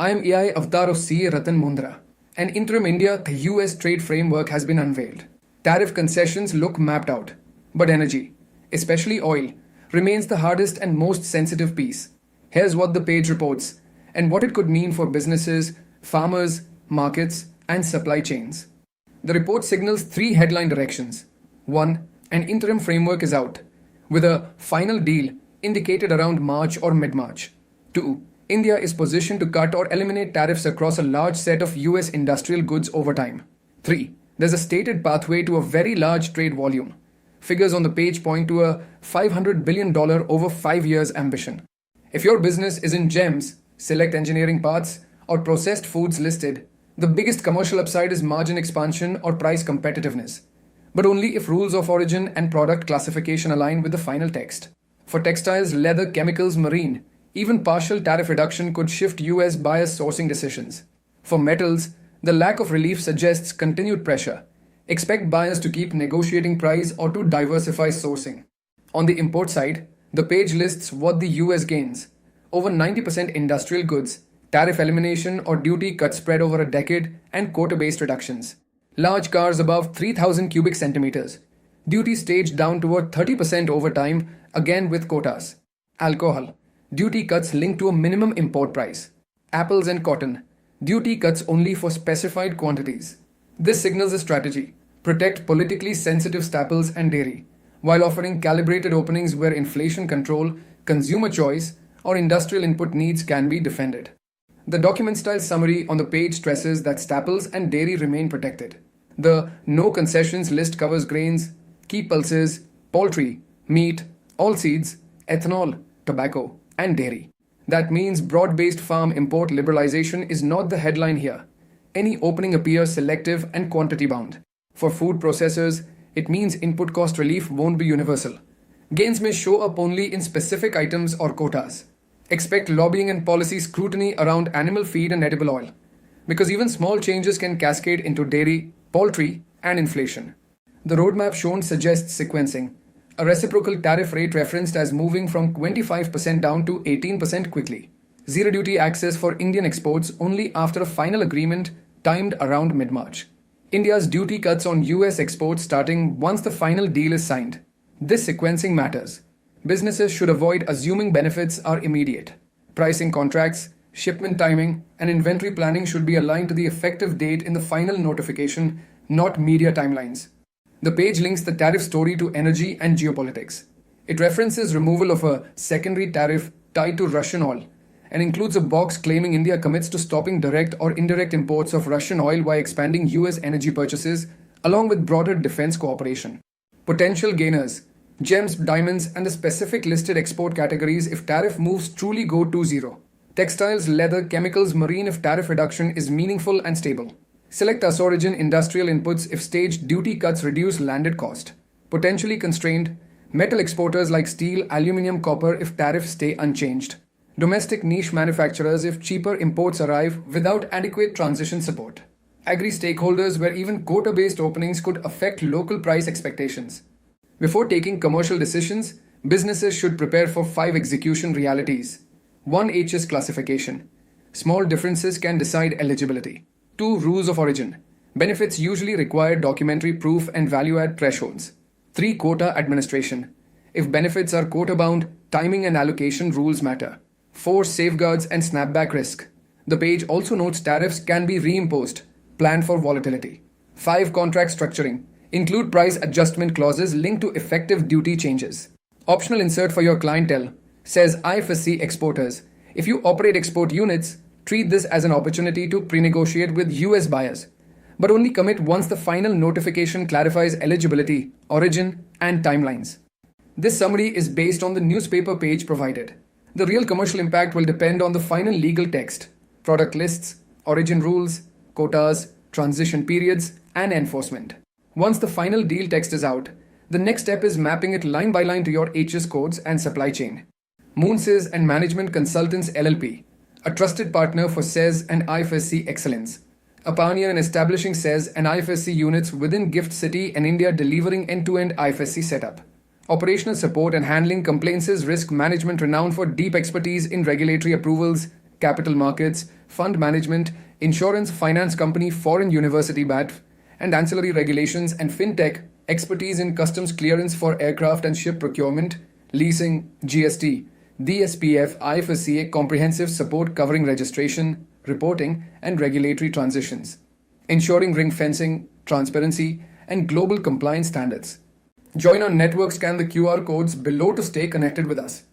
I am AI Avatar of C. Ratan Mundra. An interim India-US trade framework has been unveiled. Tariff concessions look mapped out. But energy, especially oil, remains the hardest and most sensitive piece. Here's what the page reports and what it could mean for businesses, farmers, markets, and supply chains. The report signals three headline directions. 1. An interim framework is out, with a final deal indicated around March or mid-March. 2. India is positioned to cut or eliminate tariffs across a large set of US industrial goods over time. 3. There's a stated pathway to a very large trade volume. Figures on the page point to a $500 billion over 5 years ambition. If your business is in gems, select engineering parts, or processed foods listed, the biggest commercial upside is margin expansion or price competitiveness, but only if rules of origin and product classification align with the final text. For textiles, leather, chemicals, marine, even partial tariff reduction could shift US buyers' sourcing decisions. For metals, the lack of relief suggests continued pressure. Expect buyers to keep negotiating price or to diversify sourcing. On the import side, the page lists what the US gains. Over 90% industrial goods, tariff elimination or duty cut spread over a decade, and quota-based reductions. Large cars above 3,000 cubic centimeters. Duty staged down toward 30% over time, again with quotas. Alcohol. Duty cuts linked to a minimum import price. Apples and cotton. Duty cuts only for specified quantities. This signals a strategy. Protect politically sensitive staples and dairy, while offering calibrated openings where inflation control, consumer choice, or industrial input needs can be defended. The document-style summary on the page stresses that staples and dairy remain protected. The no concessions list covers grains, key pulses, poultry, meat, oilseeds, ethanol, tobacco, and dairy. That means broad-based farm import liberalization is not the headline here. Any opening appears selective and quantity-bound. For food processors, it means input cost relief won't be universal. Gains may show up only in specific items or quotas. Expect lobbying and policy scrutiny around animal feed and edible oil, because even small changes can cascade into dairy, poultry, and inflation. The roadmap shown suggests sequencing. A reciprocal tariff rate referenced as moving from 25% down to 18% quickly. Zero duty access for Indian exports only after a final agreement timed around mid-March. India's duty cuts on US exports starting once the final deal is signed. This sequencing matters. Businesses should avoid assuming benefits are immediate. Pricing contracts, shipment timing, and inventory planning should be aligned to the effective date in the final notification, not media timelines. The page links the tariff story to energy and geopolitics. It references removal of a secondary tariff tied to Russian oil and includes a box claiming India commits to stopping direct or indirect imports of Russian oil while expanding US energy purchases, along with broader defense cooperation. Potential gainers: gems, diamonds, and the specific listed export categories if tariff moves truly go to zero. Textiles, leather, chemicals, marine if tariff reduction is meaningful and stable. Select US origin industrial inputs if staged duty cuts reduce landed cost. Potentially constrained: metal exporters like steel, aluminium, copper if tariffs stay unchanged. Domestic niche manufacturers if cheaper imports arrive without adequate transition support. Agri stakeholders where even quota-based openings could affect local price expectations. Before taking commercial decisions, businesses should prepare for 5 execution realities. 1. HS classification. Small differences can decide eligibility. 2. Rules of origin. Benefits usually require documentary proof and value-add thresholds. 3. Quota administration. If benefits are quota-bound, timing and allocation rules matter. 4. Safeguards and snapback risk. The page also notes tariffs can be reimposed. Plan for volatility. 5. Contract structuring. Include price adjustment clauses linked to effective duty changes. Optional insert for your clientele. Says IFSC exporters. If you operate export units, treat this as an opportunity to pre-negotiate with US buyers, but only commit once the final notification clarifies eligibility, origin, and timelines. This summary is based on the newspaper page provided. The real commercial impact will depend on the final legal text, product lists, origin rules, quotas, transition periods, and enforcement. Once the final deal text is out, the next step is mapping it line by line to your HS codes and supply chain. Moonsys and Management Consultants LLP, a trusted partner for SEZ and IFSC excellence. A pioneer in establishing SEZ and IFSC units within Gift City and India, delivering end-to-end IFSC setup. Operational support and handling complaints, risk management renowned for deep expertise in regulatory approvals, capital markets, fund management, insurance, finance company, foreign university BAT, and ancillary regulations and fintech, expertise in customs clearance for aircraft and ship procurement, leasing, GST, DSPF, IFSCA comprehensive support covering registration, reporting, and regulatory transitions, ensuring ring fencing, transparency, and global compliance standards. Join our network, scan the QR codes below to stay connected with us.